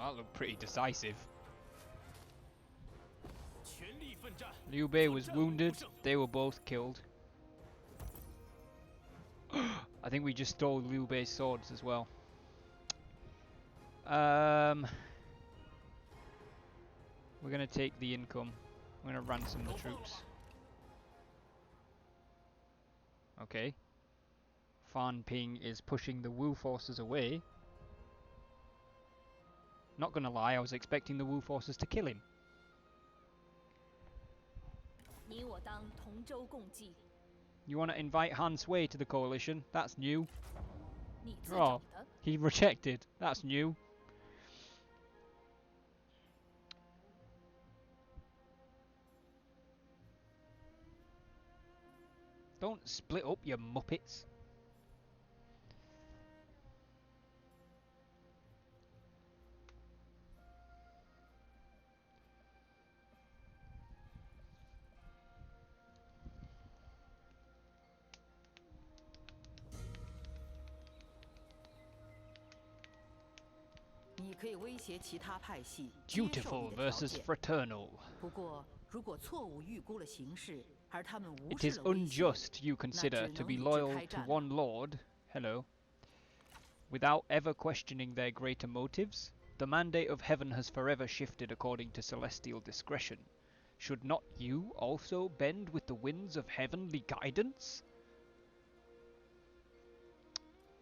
Well, that looked pretty decisive. Liu Bei was wounded, they were both killed. I think we just stole Liu Bei's swords as well. We're gonna take the income. We're gonna ransom the troops. Okay. Fan Ping is pushing the Wu forces away. Not gonna lie, I was expecting the Wu forces to kill him. You wanna invite Han Sui to the coalition? That's new. Oh, he rejected. That's new. Don't split up, you muppets. Dutiful versus fraternal. It is unjust, you consider, to be loyal to one lord, hello, without ever questioning their greater motives. The mandate of heaven has forever shifted according to celestial discretion. Should not you also bend with the winds of heavenly guidance?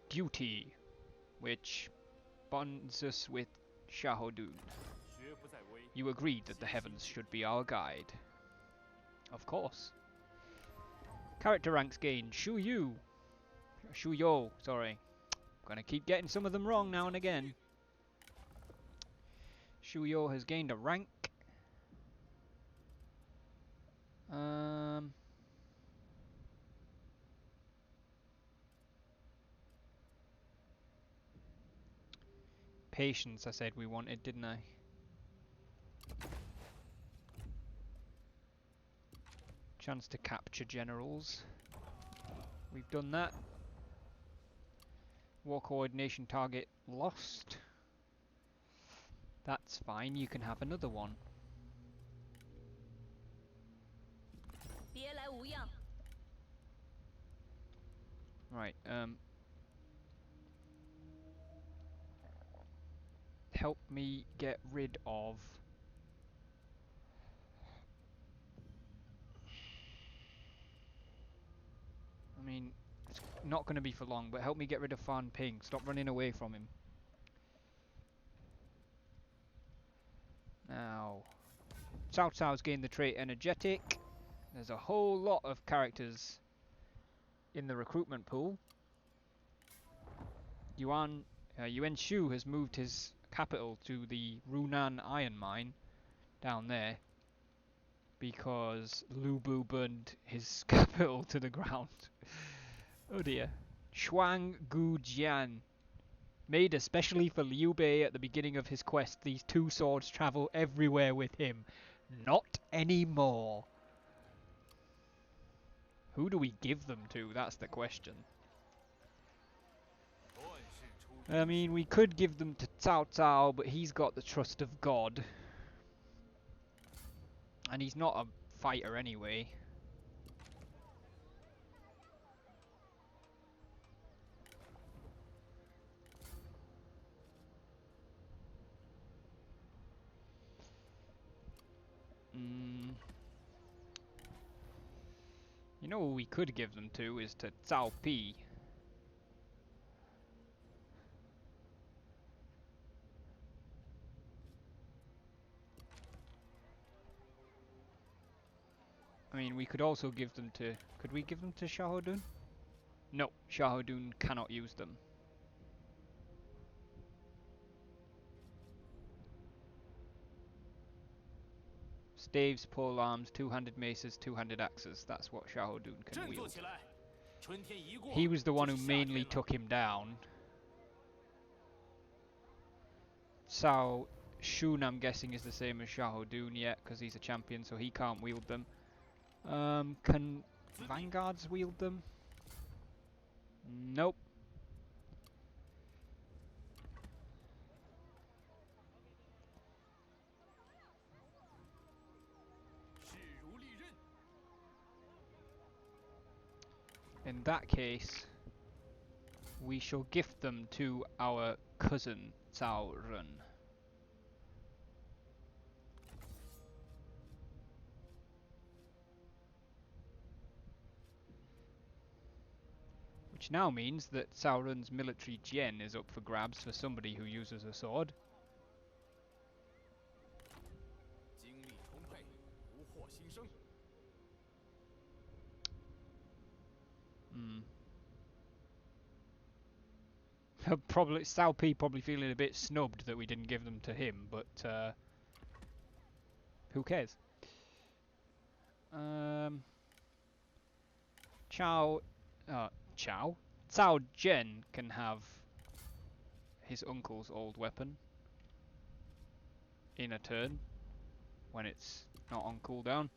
Duty, which bonds us with Xiahou Dun. You agreed that the heavens should be our guide. Of course. Character ranks gained. Shu Yo, sorry. Gonna keep getting some of them wrong now and again. Shu Yo has gained a rank. Patience, I said we wanted, didn't I? Chance to capture generals. We've done that. War coordination target lost. That's fine, you can have another one. Right, help me get rid of I mean, it's not going to be for long, but help me get rid of Fan Ping. Stop running away from him. Now, Cao Cao's gained the trait Energetic. There's a whole lot of characters in the recruitment pool. Yuan Shu has moved his capital to the Runan iron mine down there because Lu Bu burned his capital to the ground. Oh dear. Shuang Gu Jian. Made especially for Liu Bei at the beginning of his quest, these two swords travel everywhere with him. Not anymore. Who do we give them to? That's the question. I mean, we could give them to Cao Cao, but he's got the trust of God. And he's not a fighter anyway. You know what we could give them to is to Cao Pi. I mean, we could also give them to... Could we give them to Xiahou Dun? No, Xiahou Dun cannot use them. Staves, pole arms, two-handed maces, two-handed axes. That's what Xiahou Dun can wield. He was the one who mainly took him down. Cao Shun, I'm guessing, is the same as Xiahou Dun yet, because he's a champion, so he can't wield them. Can vanguards wield them? Nope. In that case, we shall gift them to our cousin Cao Ren. Which now means that Cao Ren's military Jian is up for grabs for somebody who uses a sword. Probably Cao Pi probably feeling a bit snubbed that we didn't give them to him, but who cares? Cao Zhen can have his uncle's old weapon in a turn when it's not on cooldown.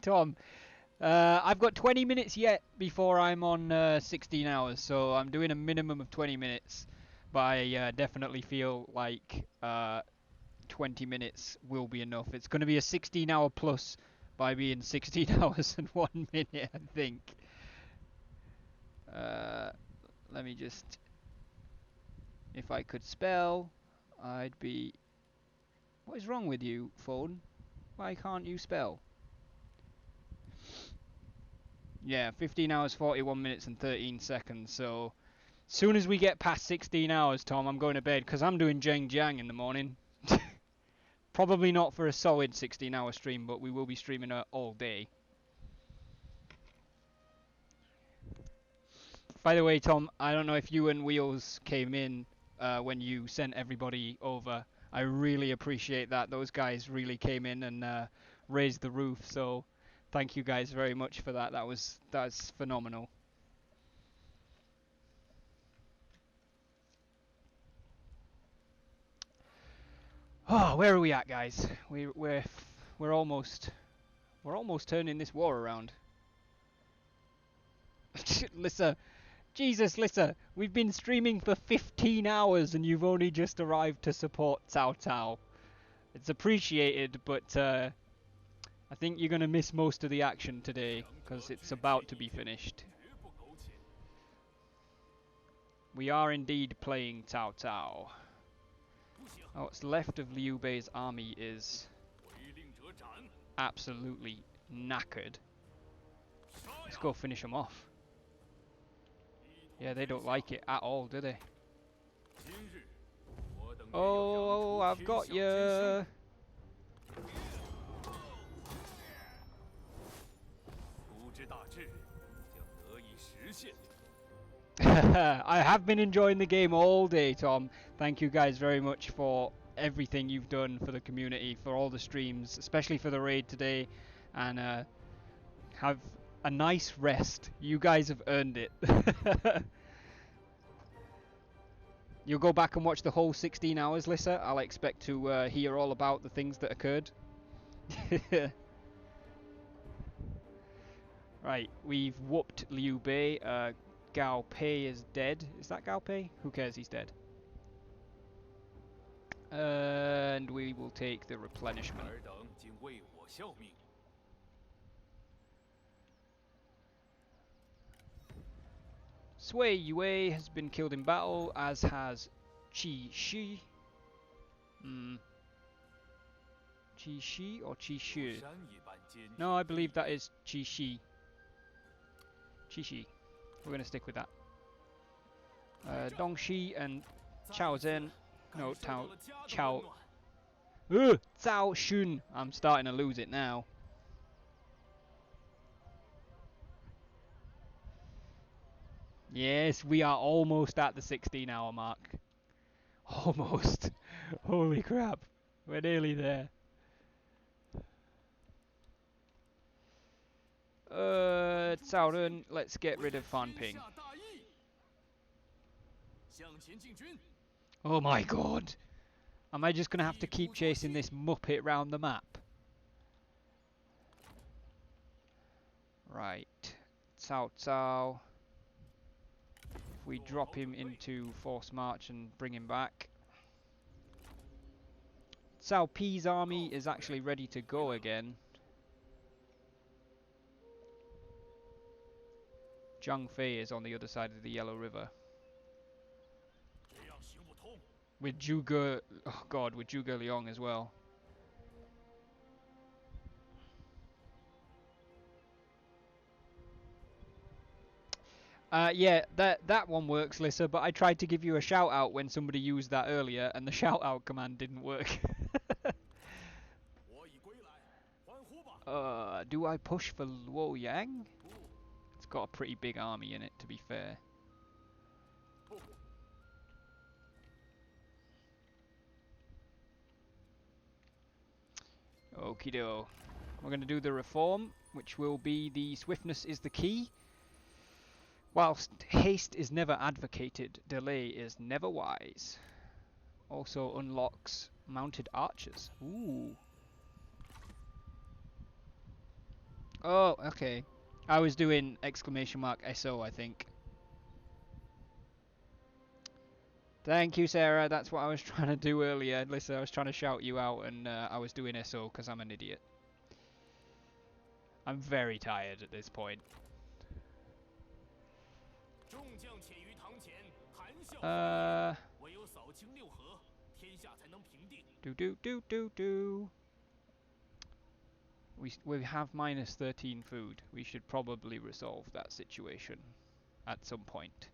Tom, I've got 20 minutes yet before I'm on 16 hours, so I'm doing a minimum of 20 minutes, but I definitely feel like 20 minutes will be enough. It's going to be a 16 hour plus by being 16 hours and 1 minute, I think. Let me just... If I could spell, I'd be... What is wrong with you, phone? Why can't you spell? Yeah, 15 hours, 41 minutes and 13 seconds, so... Soon as we get past 16 hours, Tom, I'm going to bed, because I'm doing Zheng Jiang in the morning. Probably not for a solid 16 hour stream, but we will be streaming all day. By the way, Tom, I don't know if you and Wheels came in when you sent everybody over. I really appreciate that. Those guys really came in and raised the roof, so thank you guys very much for that. That's phenomenal. Oh, where are we at, guys? We're almost turning this war around. Lissa, Jesus, Lissa, we've been streaming for 15 hours and you've only just arrived to support Cao Cao. It's appreciated, but I think you're gonna miss most of the action today because it's about to be finished. We are indeed playing Cao Cao. What's left of Liu Bei's army is absolutely knackered. Let's go finish them off. Yeah, they don't like it at all, do they? Oh, I've got you. I have been enjoying the game all day, Tom. Thank you guys very much for everything you've done for the community, for all the streams, especially for the raid today. And have a nice rest. You guys have earned it. You'll go back and watch the whole 16 hours, Lissa. I'll expect to hear all about the things that occurred. Right, we've whooped Liu Bei. Gao Pei is dead. Is that Gao Pei? Who cares, he's dead. And we will take the replenishment. Sui Yue has been killed in battle, as has Qi Shi. Qi Shi or Qi Shi? No, I believe that is Qi Shi. Qi Shi. We're going to stick with that. Dong Shi and Cao Ren. No, Cao. Cao Shun. I'm starting to lose it now. Yes, we are almost at the 16-hour mark. Almost. Holy crap. We're nearly there. Cao Ren, let's get rid of Fan Ping. Oh my god. Am I just going to have to keep chasing this muppet round the map? Right. Cao Cao. If we drop him into force march and bring him back. Cao Pi's army is actually ready to go again. Zhang Fei is on the other side of the Yellow River. With Zhuge... oh god, with Zhuge Liang as well. Yeah, that one works, Lissa, but I tried to give you a shout out when somebody used that earlier, and the shout out command didn't work. Do I push for Luoyang? It's got a pretty big army in it, to be fair. Okie doke. We're going to do the reform, which will be the swiftness is the key. Whilst haste is never advocated, delay is never wise. Also unlocks mounted archers. Ooh. Oh, okay. I was doing exclamation mark SO, I think. Thank you, Sarah. That's what I was trying to do earlier. Listen, I was trying to shout you out, and I was doing SO because I'm an idiot. I'm very tired at this point. We have minus 13 food. We should probably resolve that situation at some point.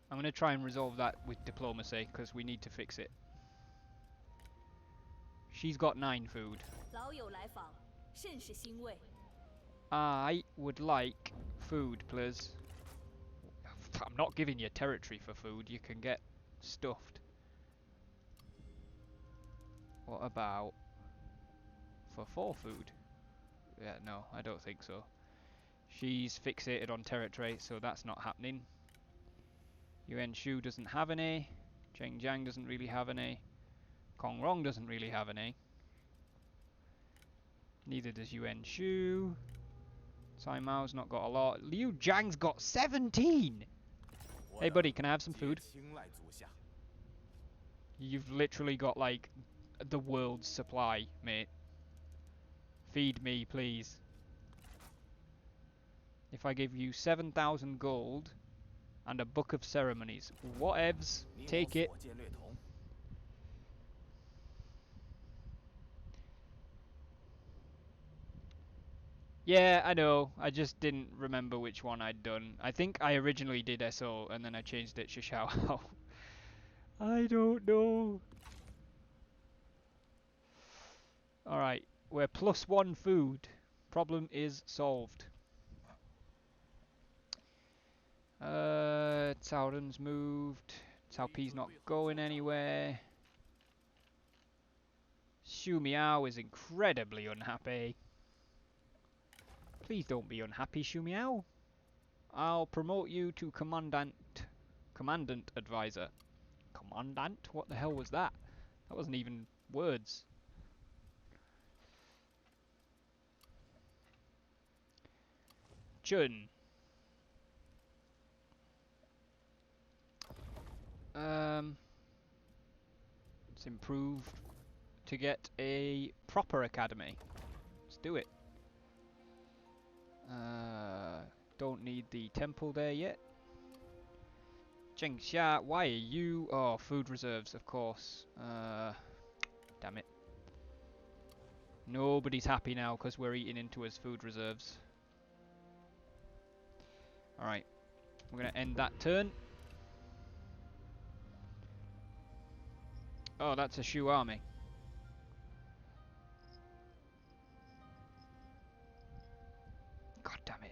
I'm going to try and resolve that with diplomacy because we need to fix it. She's got 9 food. I would like food, please. I'm not giving you territory for food. You can get stuffed. What about for 4 food? Yeah, no, I don't think so. She's fixated on territory, so that's not happening. Yuan Shu doesn't have any. Cheng Jiang doesn't really have any. Kong Rong doesn't really have any. Neither does Yuan Shu. Cai Mao's not got a lot. Liu Jiang's got 17! Hey buddy, can I have some food? You've literally got like the world's supply, mate. Feed me, please. If I give you 7,000 gold and a book of ceremonies, whatevs, take it. Yeah, I know. I just didn't remember which one I'd done. I think I originally did SO and then I changed it to Xiahou. I don't know. Alright, we're +1 food. Problem is solved. Cao Ren's moved. Cao Pi's not going anywhere. Xu Miao is incredibly unhappy. Please don't be unhappy, Shu Miao. I'll promote you to Commandant Advisor. Commandant? What the hell was that? That wasn't even words. Chun. Let's improve to get a proper academy. Let's do it. Don't need the temple there yet. Zhengxia, why are you... oh, food reserves, of course. Damn it. Nobody's happy now because we're eating into his food reserves. Alright. We're going to end that turn. Oh, that's a Shu army. God damn it.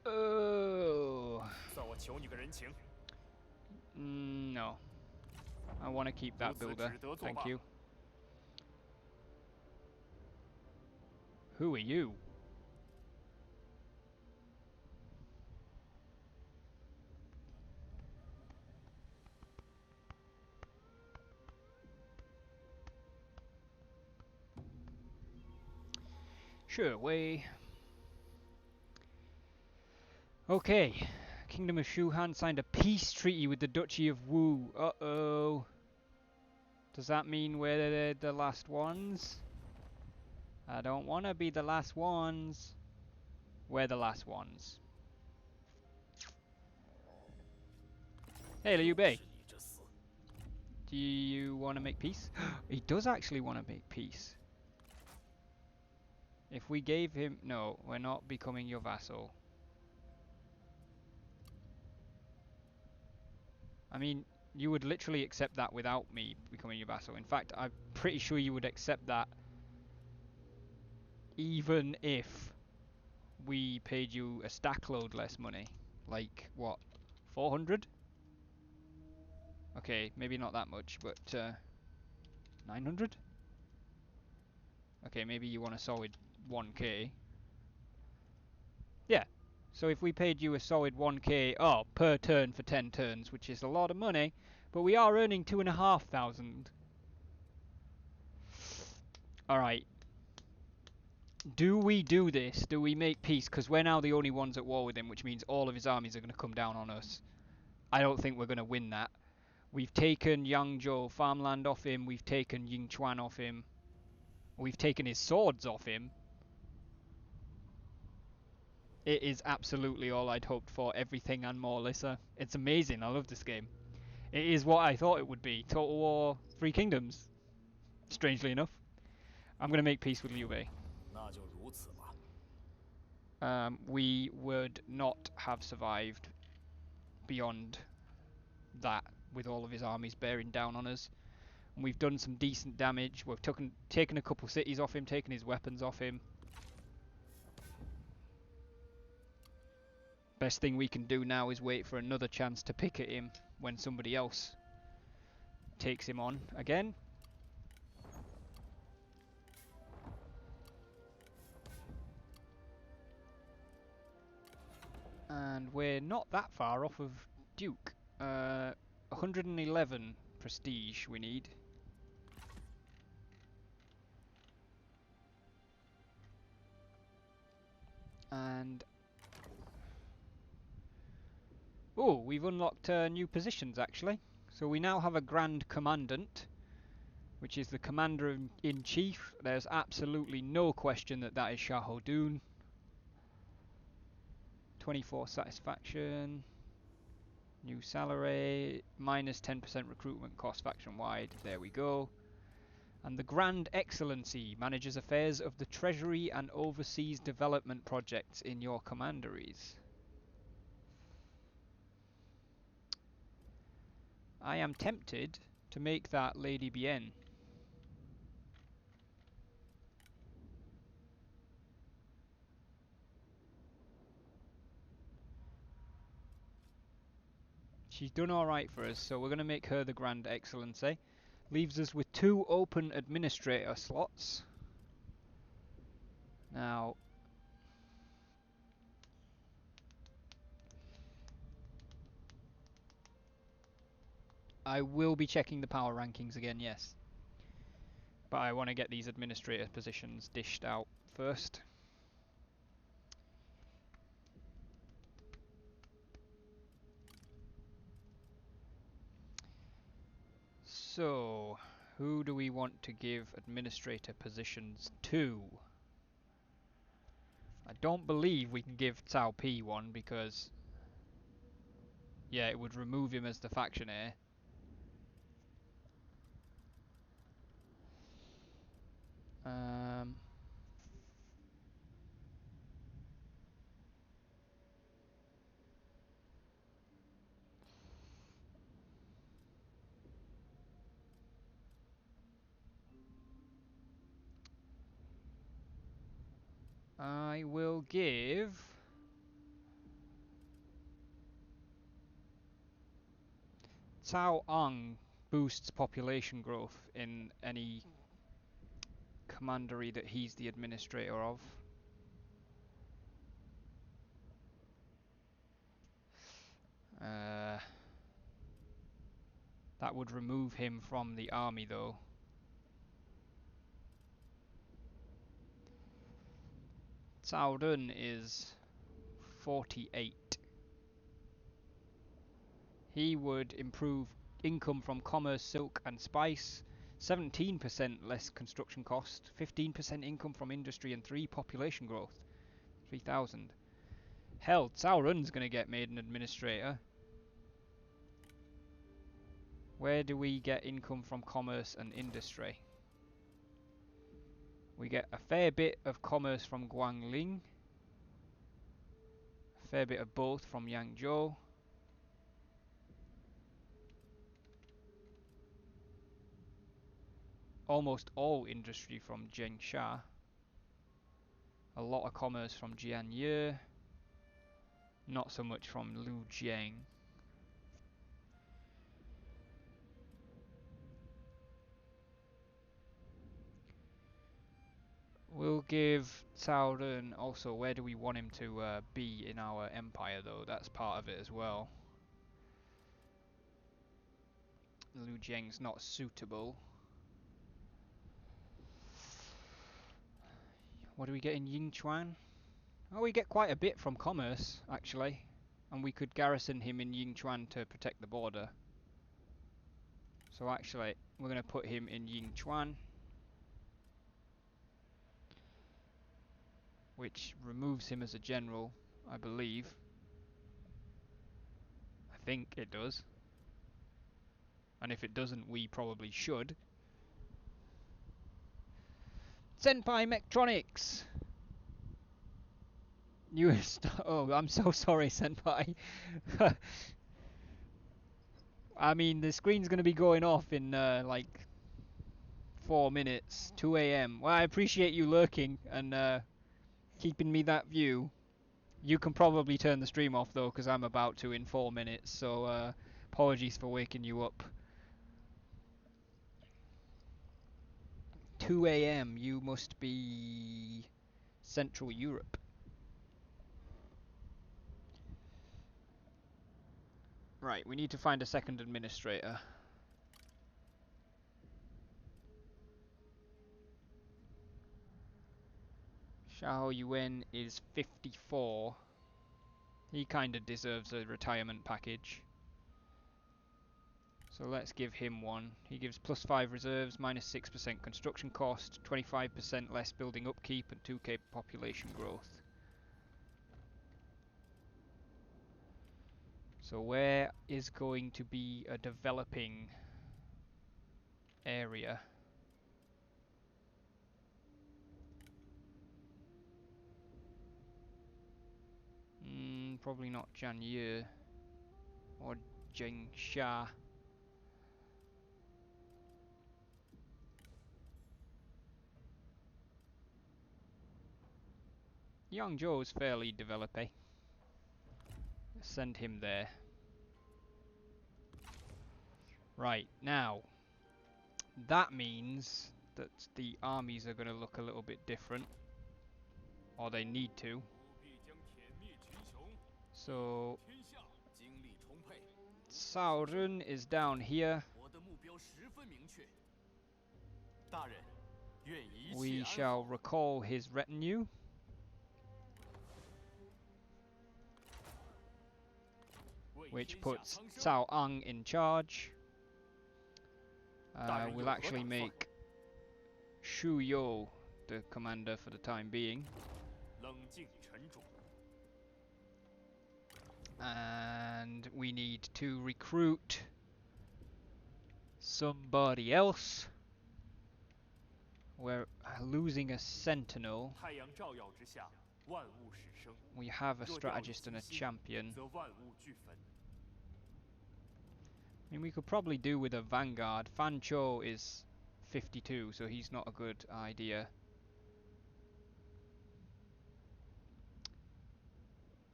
Oh. No. I want to keep that builder. Thank you. Who are you? Sure way. Okay. Kingdom of Shu Han signed a peace treaty with the Duchy of Wu. Uh-oh. Does that mean we're the last ones? I don't want to be the last ones. We're the last ones. Hey, Liu Bei. Do you want to make peace? He does actually want to make peace. If we gave him... No, we're not becoming your vassal. I mean, you would literally accept that without me becoming your vassal. In fact, I'm pretty sure you would accept that even if we paid you a stack load less money. Like, what? 400? Okay, maybe not that much, but 900? Okay, maybe you want a solid 1k. Yeah. So if we paid you a solid 1k per turn for 10 turns, which is a lot of money, but we are earning 2,500. Alright. Do we do this? Do we make peace? Because we're now the only ones at war with him, which means all of his armies are going to come down on us. I don't think we're going to win that. We've taken Yangzhou farmland off him. We've taken Yingchuan off him. We've taken his swords off him. It is absolutely all I'd hoped for. Everything and more, Lissa. It's amazing. I love this game. It is what I thought it would be. Total War 3 Kingdoms. Strangely enough. I'm going to make peace with Liu Bei. We would not have survived beyond that with all of his armies bearing down on us. And we've done some decent damage. We've taken a couple cities off him, taken his weapons off him. Best thing we can do now is wait for another chance to pick at him when somebody else takes him on again. And we're not that far off of Duke. 111 prestige we need. And oh, we've unlocked new positions actually. So we now have a Grand Commandant, which is the Commander-in-Chief. There's absolutely no question that that is Xiahou Dun. 24 satisfaction. New salary. Minus 10% recruitment cost faction-wide. There we go. And the Grand Excellency manages affairs of the Treasury and oversees development projects in your commanderies. I am tempted to make that Lady Bian. She's done alright for us, so we're going to make her the Grand Excellency. Leaves us with 2 open administrator slots. Now, I will be checking the power rankings again, yes. But I want to get these administrator positions dished out first. So, who do we want to give administrator positions to? I don't believe we can give Cao Pi one because, yeah, it would remove him as the faction heir. I will give Cao Ang boosts population growth in any commandery that he's the administrator of. That would remove him from the army though. Xiahou Dun is 48. He would improve income from commerce, silk and spice, 17% less construction cost, 15% income from industry and 3 population growth. 3,000. Hell, Cao Ren's gonna get made an administrator. Where do we get income from commerce and industry? We get a fair bit of commerce from Guangling, a fair bit of both from Yangzhou, almost all industry from Zhengsha, a lot of commerce from Jianye, not so much from Lujiang. We'll give Cao Ren also, where do we want him to be in our empire though? That's part of it as well. Lujiang's not suitable. What do we get in Yingchuan? Oh, we get quite a bit from commerce, actually. And we could garrison him in Yingchuan to protect the border. So actually, we're going to put him in Yingchuan, which removes him as a general, I believe. I think it does. And if it doesn't, we probably should. Senpai Mechtronics! Oh, I'm so sorry, Senpai. I mean, the screen's going to be going off in like 4 minutes, 2 AM. Well, I appreciate you lurking and keeping me that view. You can probably turn the stream off though, because I'm about to in 4 minutes, so apologies for waking you up. 2 AM, you must be Central Europe. Right, we need to find a second administrator. Xiahou Yuan is 54. He kinda deserves a retirement package. So let's give him one. He gives +5 reserves, -6% construction cost, 25% less building upkeep and 2k population growth. So where is going to be a developing area? Probably not Jianye or Zhengsha. Yangzhou is fairly developing. Send him there. Right, now that means that the armies are going to look a little bit different, or they need to. So Cao Ren is down here. We shall recall his retinue. Which puts Cao Ang in charge. We'll actually make Shu Yo the commander for the time being. And we need to recruit somebody else. We're losing a sentinel. We have a strategist and a champion. I mean, we could probably do with a vanguard. Fan Chou is 52, so he's not a good idea.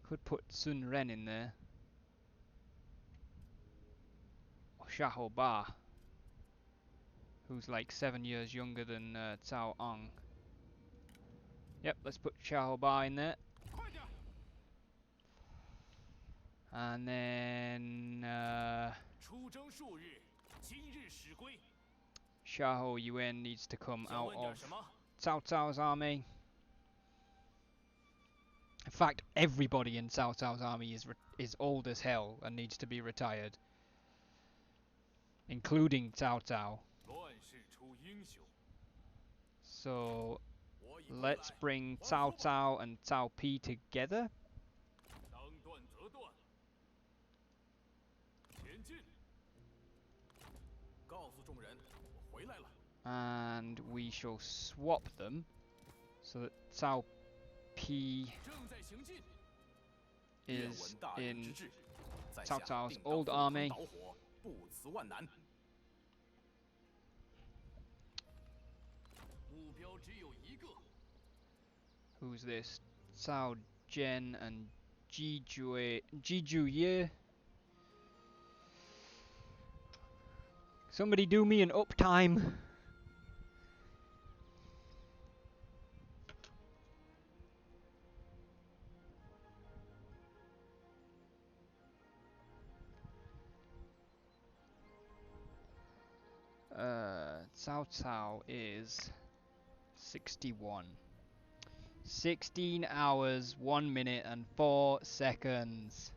Could put Sun Ren in there. Or Xiahou Ba, who's like 7 years younger than Cao Ang. Yep, let's put Xiahou Ba in there. And then Xiahou Yuan needs to come out of Cao Cao's army. In fact, everybody in Cao Cao's army is old as hell and needs to be retired, including Cao Cao. So let's bring Cao Cao and Cao Pi together. And we shall swap them so that Cao Pi is in Cao Cao's old army. Who's this? Cao Ren and Jiju. Somebody do me an uptime. Cao Cao is 61. 16 hours, 1 minute and 4 seconds.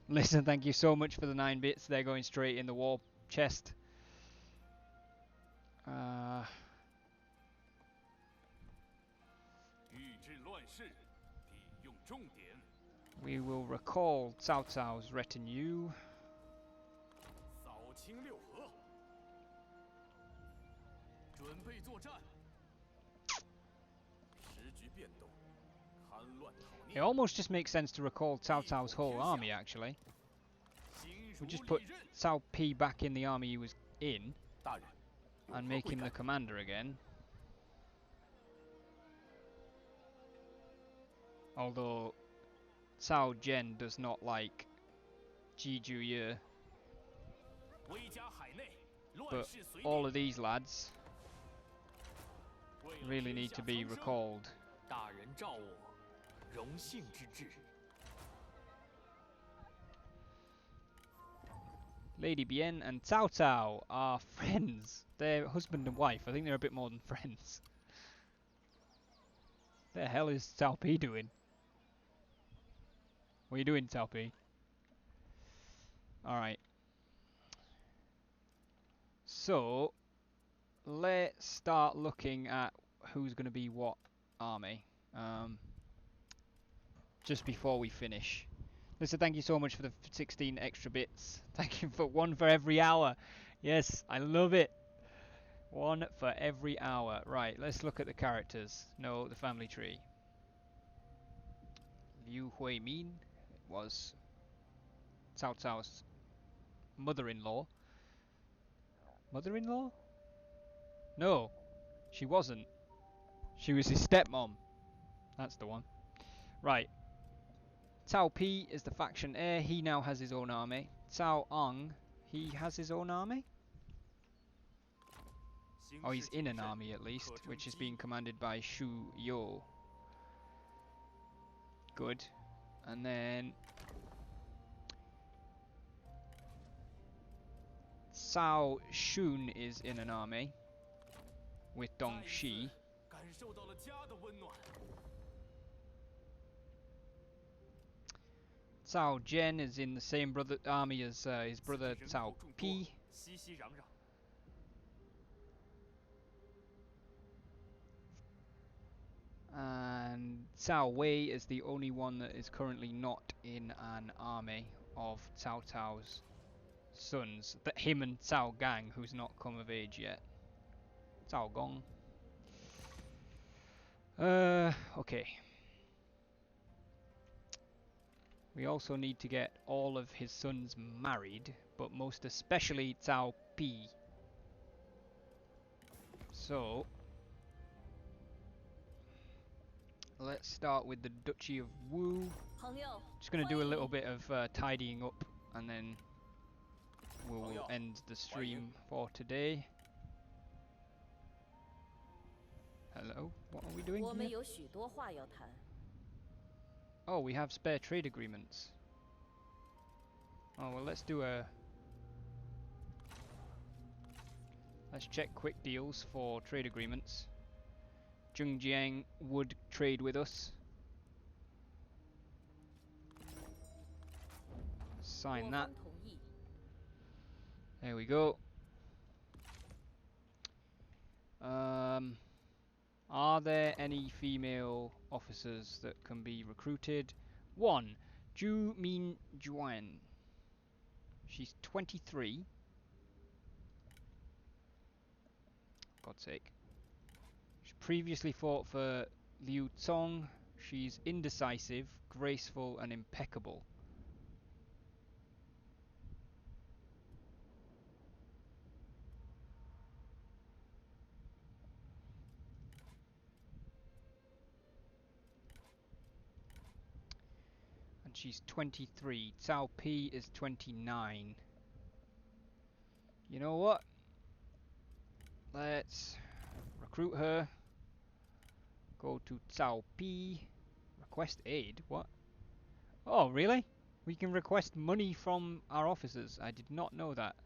Listen, thank you so much for the 9 bits. They're going straight in the war chest. We will recall Cao Cao's retinue. It almost just makes sense to recall Cao Cao's whole army, actually. We just put Cao Pi back in the army he was in and make him the commander again. Although Cao Ren does not like Jiju. But all of these lads really need to be recalled. Lady Bian and Cao Cao are friends. They're husband and wife. I think they're a bit more than friends. The hell is Cao Pi doing? What are you doing, Cao Pi? Alright. So, let's start looking at who's going to be what army. Just before we finish. Listen, thank you so much for the 16 extra bits. Thank you for one for every hour. Yes, I love it. One for every hour. Right, let's look at the characters. No, the family tree. Liu Huimin was Cao Cao's mother-in-law. Mother-in-law? No, she wasn't. She was his stepmom. That's the one. Right. Cao Pi is the faction heir. He now has his own army. Cao Ang, he has his own army? Oh, he's in an army at least, which is being commanded by Shu Yo. Good. And then Cao Shun is in an army with Dong Shi. Cao Ren is in the same army as his brother Cao Pi. And Cao Wei is the only one that is currently not in an army of Cao Cao's sons. But him and Cao Gang, who's not come of age yet. Cao Gong. Okay. We also need to get all of his sons married, but most especially Cao Pi. So, let's start with the Duchy of Wu. Just going to do a little bit of tidying up and then we'll end the stream for today. Hello, what are we doing here? Oh, we have spare trade agreements. Oh, well, let's check quick deals for trade agreements. Zhengjiang would trade with us. sign that. There we go. Are there any female officers that can be recruited? 1. Zhu Min Yuan. She's 23. God's sake. She previously fought for Liu Cong. She's indecisive, graceful, and impeccable. And she's 23. Cao Pi is 29. You know what? Let's recruit her. Go to Cao Pi. Request aid? What? Oh, really? We can request money from our officers. I did not know that.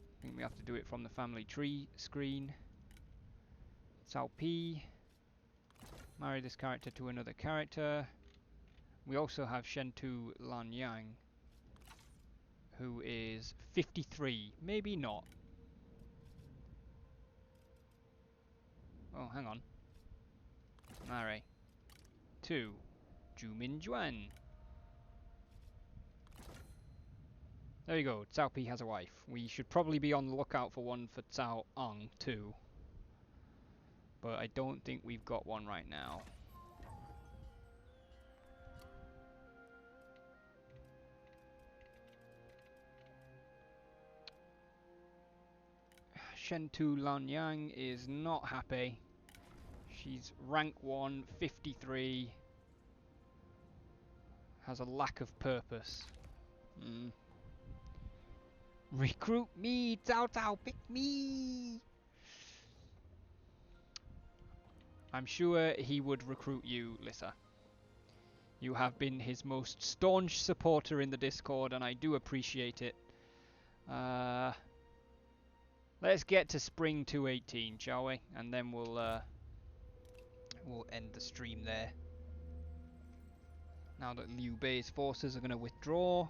I think we have to do it from the family tree screen. Cao Pi. Marry this character to another character. We also have Shentu Lanyang, who is 53. Maybe not. Oh, hang on. Marry. 2. Zhu Minjuan. There you go. Cao Pi has a wife. We should probably be on the lookout for one for Cao Ang too. But I don't think we've got one right now. Shentu Lanyang is not happy. She's rank 1, 53. Has a lack of purpose. Recruit me, Cao Cao, pick me! I'm sure he would recruit you, Lissa. You have been his most staunch supporter in the Discord, and I do appreciate it. Let's get to Spring 218, shall we? And then we'll end the stream there. Now that Liu Bei's forces are going to withdraw.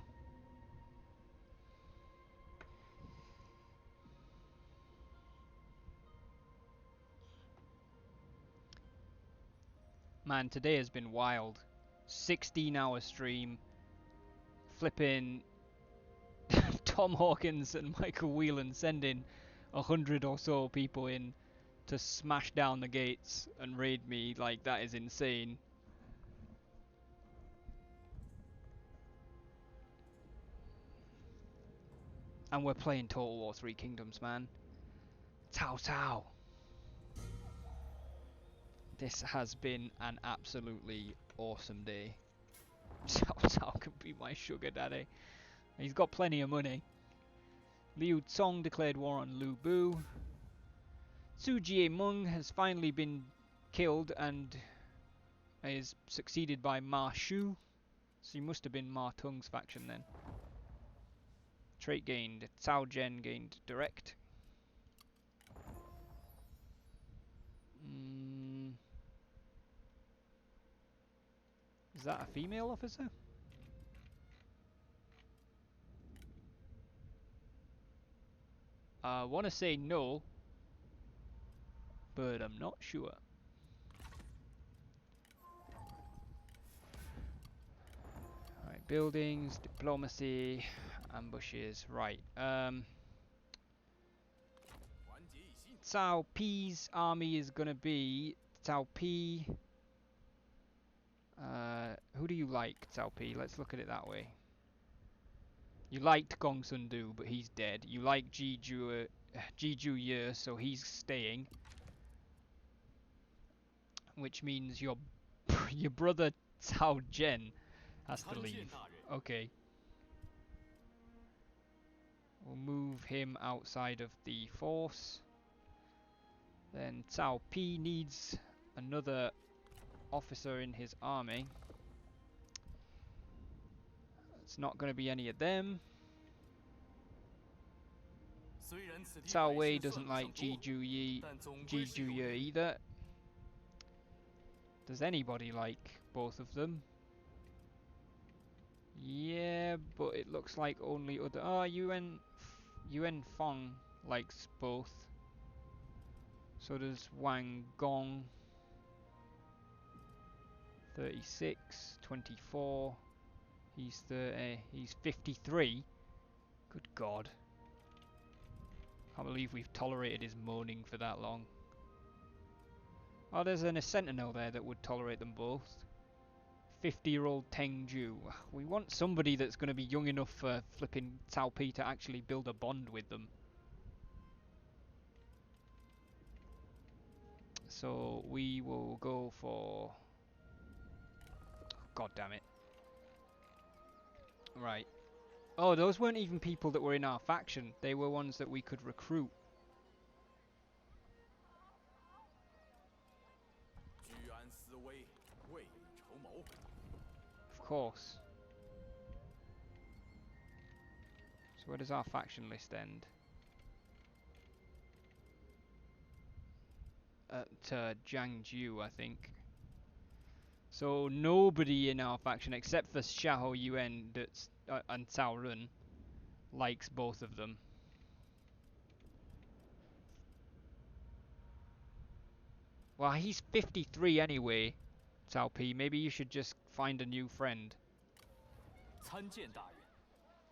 Man, today has been wild. 16-hour stream. Flipping Tom Hawkins and Michael Whelan sending 100 or so people in to smash down the gates and raid me. Like, that is insane. And we're playing Total War 3 Kingdoms, man. Cao Cao. This has been an absolutely awesome day. Cao Cao can be my sugar daddy. He's got plenty of money. Liu Cong declared war on Lu Bu. Su Jiemeng has finally been killed and is succeeded by Ma Shu. So he must have been Ma Tung's faction then. Trait gained. Cao Zhen gained direct. Is that a female officer? I want to say no, but I'm not sure. Alright, buildings, diplomacy, ambushes, right. Cao Pi's army is gonna be Cao Pi. Who do you like, Cao Pi? Let's look at it that way. You liked Gong Sun Du, but he's dead. You like Ji Ju Ye, so he's staying. Which means your brother Cao Zhen has to leave. Okay. We'll move him outside of the force. Then Cao Pi needs another officer in his army. It's not going to be any of them. Cao Wei doesn't like Ji Ju Ye either. Does anybody like both of them? Yeah, but it looks like only other... Oh, Yuan Fong likes both. So does Wang Gong. 36, 24. He's 30. He's 53. Good God. Can't believe we've tolerated his moaning for that long. Oh, there's a sentinel there that would tolerate them both. 50-year-old Teng Ju. We want somebody that's going to be young enough for flipping Cao Pi to actually build a bond with them. So we will go for... God damn it. Right. Oh, those weren't even people that were in our faction. They were ones that we could recruit. Of course. So where does our faction list end? At Jiangju, I think. So nobody in our faction except for Xiahou Yuan that's, and Cao Ren likes both of them. Well, he's 53 anyway, Cao Pi. Maybe you should just find a new friend.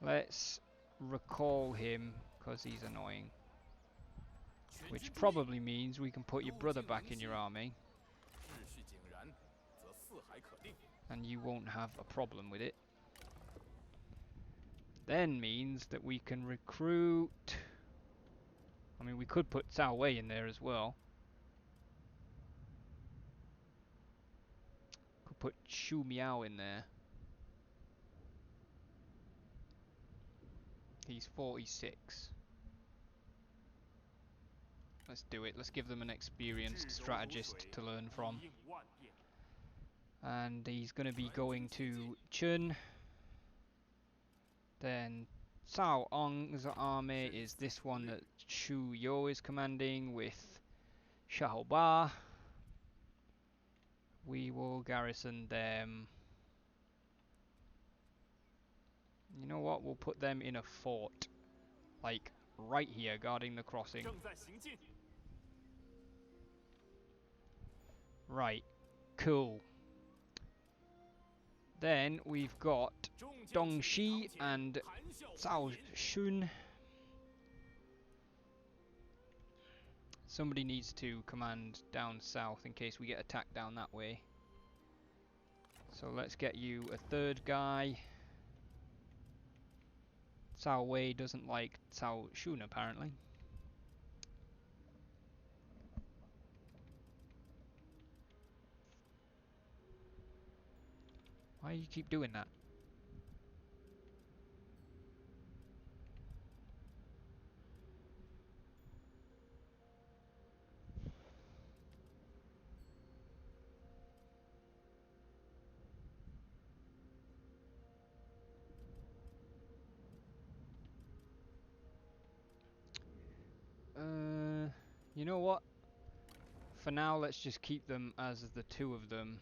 Let's recall him, because he's annoying. Which probably means we can put your brother back in your army. And you won't have a problem with it. Then means that we can recruit... I mean, we could put Cao Wei in there as well. Could put Shu Miao in there. He's 46. Let's do it. Let's give them an experienced strategist to learn from. And he's going to be going to Chun. Then Cao Ong's army is this one that Shu Yo is commanding with Xiahou Ba. We will garrison them. You know what? We'll put them in a fort. Like, right here, guarding the crossing. Right. Cool. Then we've got Dongxi and Cao Shun. Somebody needs to command down south in case we get attacked down that way. So let's get you a third guy. Cao Wei doesn't like Cao Shun apparently. Why do you keep doing that? You know what? For now, let's just keep them as the two of them.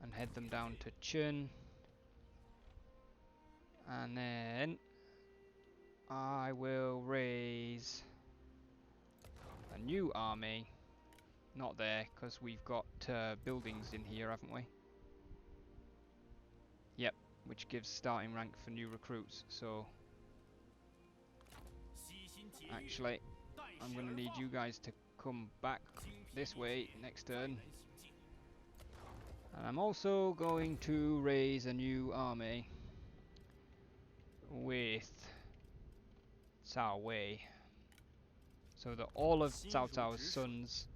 And head them down to Chun. And then I will raise a new army. Not there, because we've got buildings in here, haven't we? Yep, which gives starting rank for new recruits, so... Actually, I'm going to need you guys to come back this way next turn. And I'm also going to raise a new army with Cao Wei. So that all of Cao Cao's sons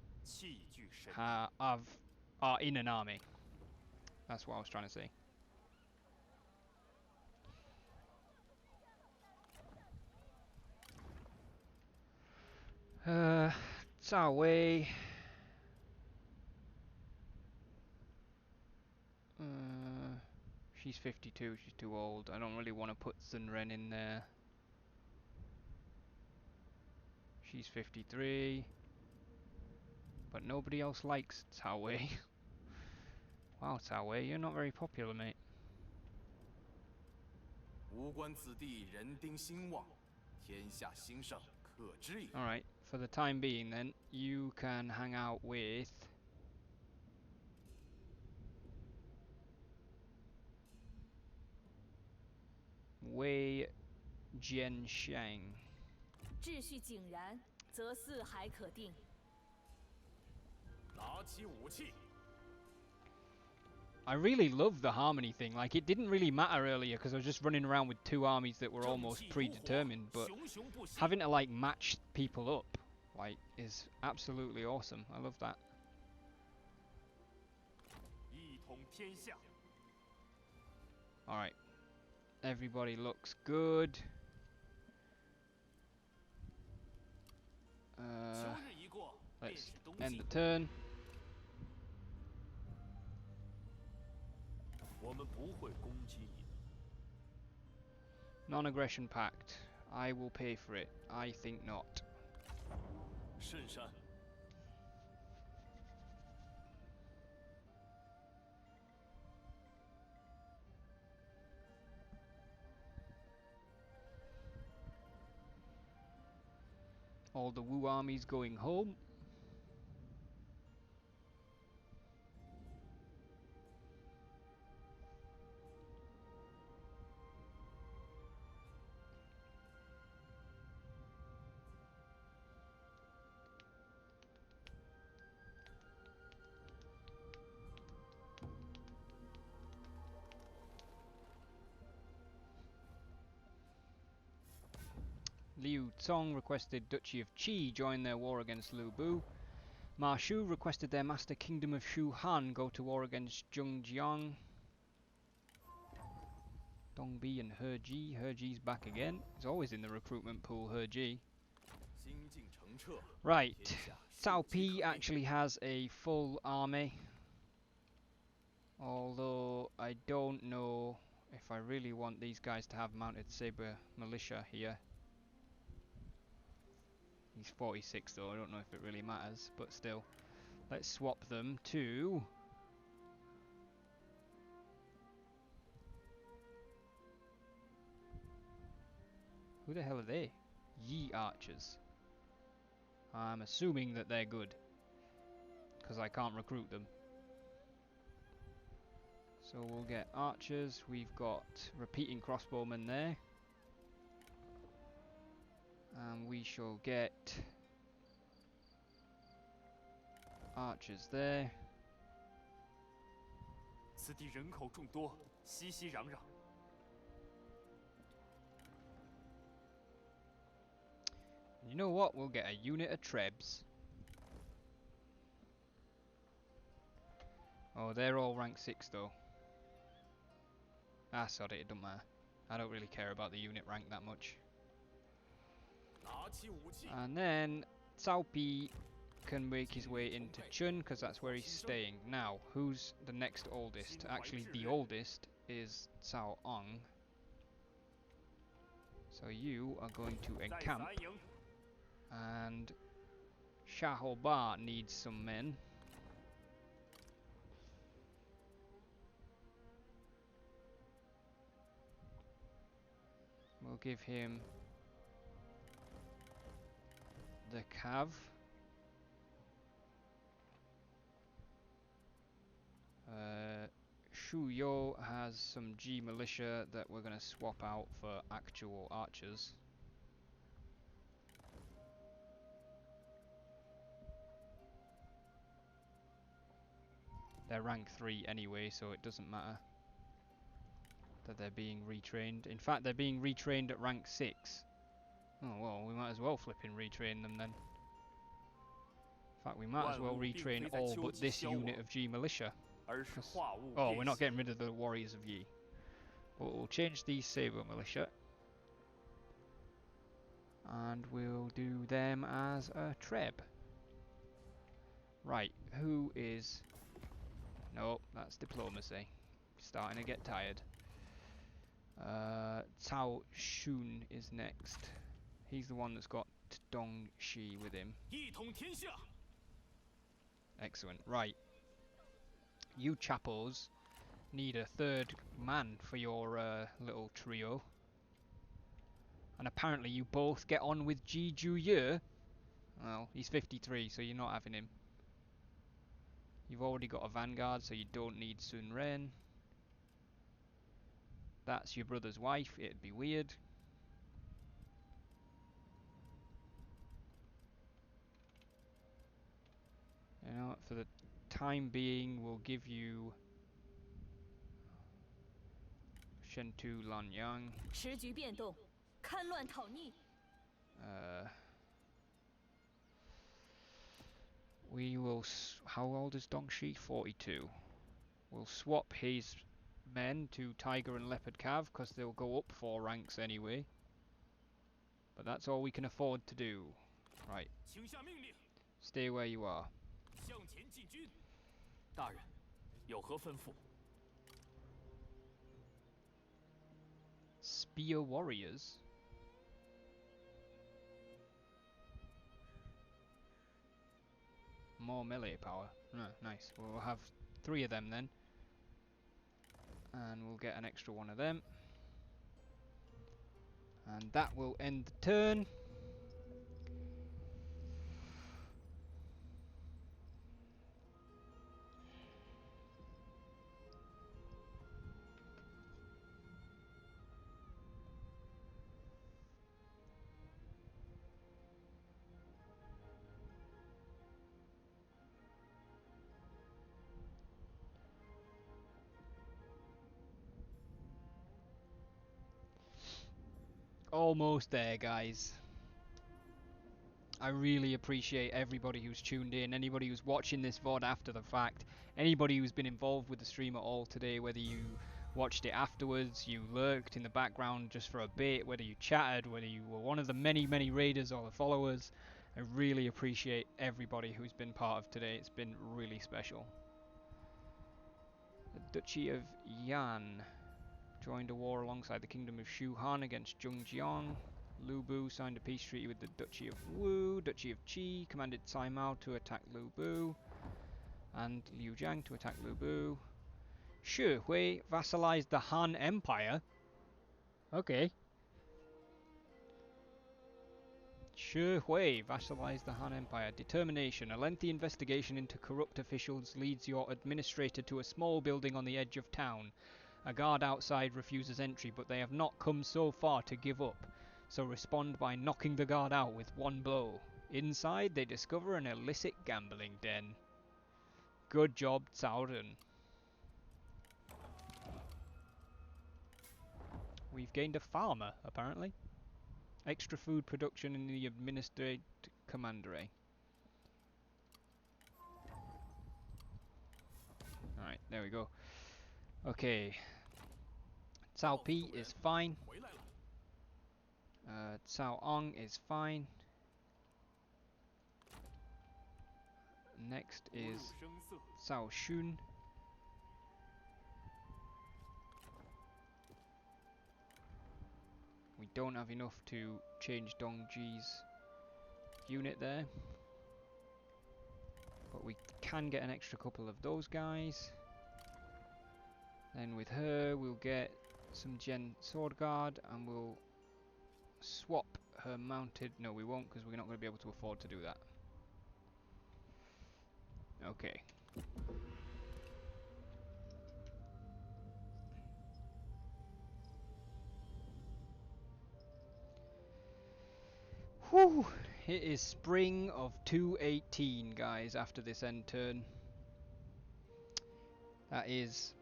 are in an army. That's what I was trying to say. Cao Wei. She's 52, she's too old. I don't really want to put Sun Ren in there. She's 53. But nobody else likes Cao Wei. Wow, Cao Wei, you're not very popular, mate. Alright, for the time being then, you can hang out with Wei Jianxiang. 秩序井然，则四海可定。拿起武器。 I really love the harmony thing. Like, it didn't really matter earlier because I was just running around with two armies that were almost predetermined, but having to, like, match people up, like, is absolutely awesome. I love that. Alright. Everybody looks good. Let's end the turn. Non-aggression pact. I will pay for it. I think not. All the Wu armies going home. Liu Cong requested Duchy of Qi join their war against Lu Bu. Ma Shu requested their master kingdom of Shu Han go to war against Zhengjiang. Dongbi and He Ji. He Ji's back again. He's always in the recruitment pool, He Ji. Right. Cao Pi actually has a full army. Although I don't know if I really want these guys to have mounted saber militia here. He's 46 though, I don't know if it really matters, but still. Let's swap them to... Who the hell are they? Yi archers. I'm assuming that they're good, because I can't recruit them. So we'll get archers, we've got repeating crossbowmen there. And we shall get archers there. You know what? We'll get a unit of Trebs. Oh, they're all rank 6 though. Ah, sorry, it don't matter. I don't really care about the unit rank that much. And then Cao Pi can make his way into Chun because that's where he's staying. Now, who's the next oldest? Actually, the oldest is Cao Ang. So you are going to encamp. And Xiahou Dun needs some men. We'll give him the Cav. Shu Yo has some G militia that we're going to swap out for actual archers. They're rank 3 anyway, so it doesn't matter that they're being retrained. In fact, they're being retrained at rank 6. Oh well, we might as well flipping retrain them then. In fact, we might as well retrain all but this unit of G militia. Oh, we're not getting rid of the warriors of Yi. But we'll change these saber militia. And we'll do them as a treb. Right, who is... No, that's diplomacy. Starting to get tired. Cao Shun is next. He's the one that's got Dong Shi with him. Excellent. Right. You chappos need a third man for your little trio. And apparently you both get on with Ji Juye. Well, he's 53, so you're not having him. You've already got a vanguard, so you don't need Sun Ren. That's your brother's wife, it'd be weird. You know, for the time being, we'll give you Shentu Lanyang. 时局变动，戡乱讨逆。 We will. How old is Dongshi? 42. We'll swap his men to Tiger and Leopard Cav because they'll go up 4 ranks anyway. But that's all we can afford to do. Right. Stay where you are. 向前进军。大人，有何吩咐？ Spear warriors. More melee power. Oh, nice. We'll have 3 of them then. And we'll get an extra 1 of them. And that will end the turn. Almost there, guys. I really appreciate everybody who's tuned in, anybody who's watching this VOD after the fact, anybody who's been involved with the stream at all today, whether you watched it afterwards, you lurked in the background just for a bit, whether you chatted, whether you were one of the many raiders or the followers. I really appreciate everybody who's been part of today. It's been really special. The Duchy of Yuan joined a war alongside the Kingdom of Shu Han against Zhongjiang. Lu Bu signed a peace treaty with the Duchy of Wu. Duchy of Qi commanded Cai Mao to attack Lu Bu, and Liu Jiang to attack Lu Bu. Shi Hui vassalized the Han Empire. Okay. Shi Hui vassalized the Han Empire. Determination. A lengthy investigation into corrupt officials leads your administrator to a small building on the edge of town. A guard outside refuses entry, but they have not come so far to give up, so respond by knocking the guard out with 1 blow. Inside, they discover an illicit gambling den. Good job, Cao Ren. We've gained a farmer, apparently. Extra food production in the administrative commandery. Alright, there we go. Okay. Cao Pi is fine. Cao Ong is fine. Next is Cao Shun. We don't have enough to change Dongji's unit there, but we can get an extra couple of those guys. Then with her we'll get some Gen Sword Guard, and we'll swap her mounted. No, we won't, because we're not going to be able to afford to do that. Okay. Whew! It is spring of 218, guys, after this end turn. That is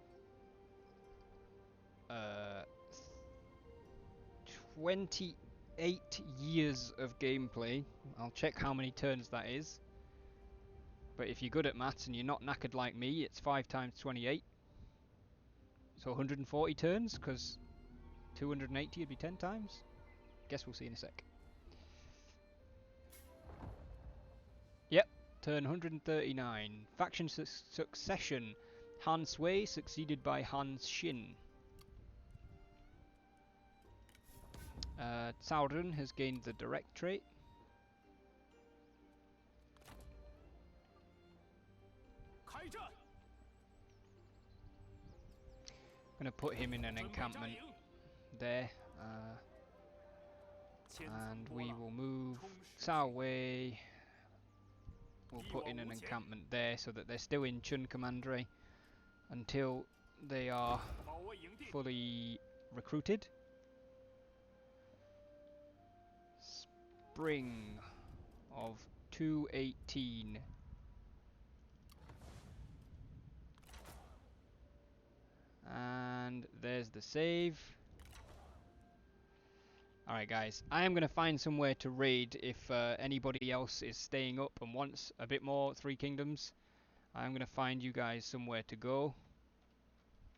28 years of gameplay. I'll check how many turns that is. But if you're good at maths and you're not knackered like me, it's 5 times 28. So 140 turns, because 280 would be 10 times. Guess we'll see in a sec. Yep, turn 139. Faction succession. Han Sui succeeded by Han Xin. Cao Ren has gained the direct trait. I'm going to put him in an encampment there. And we will move Cao Wei. We'll put in an encampment there so that they're still in Chun Commandery until they are fully recruited. Spring of 218. And there's the save. Alright guys, I am going to find somewhere to raid if anybody else is staying up and wants a bit more Three Kingdoms. I'm going to find you guys somewhere to go.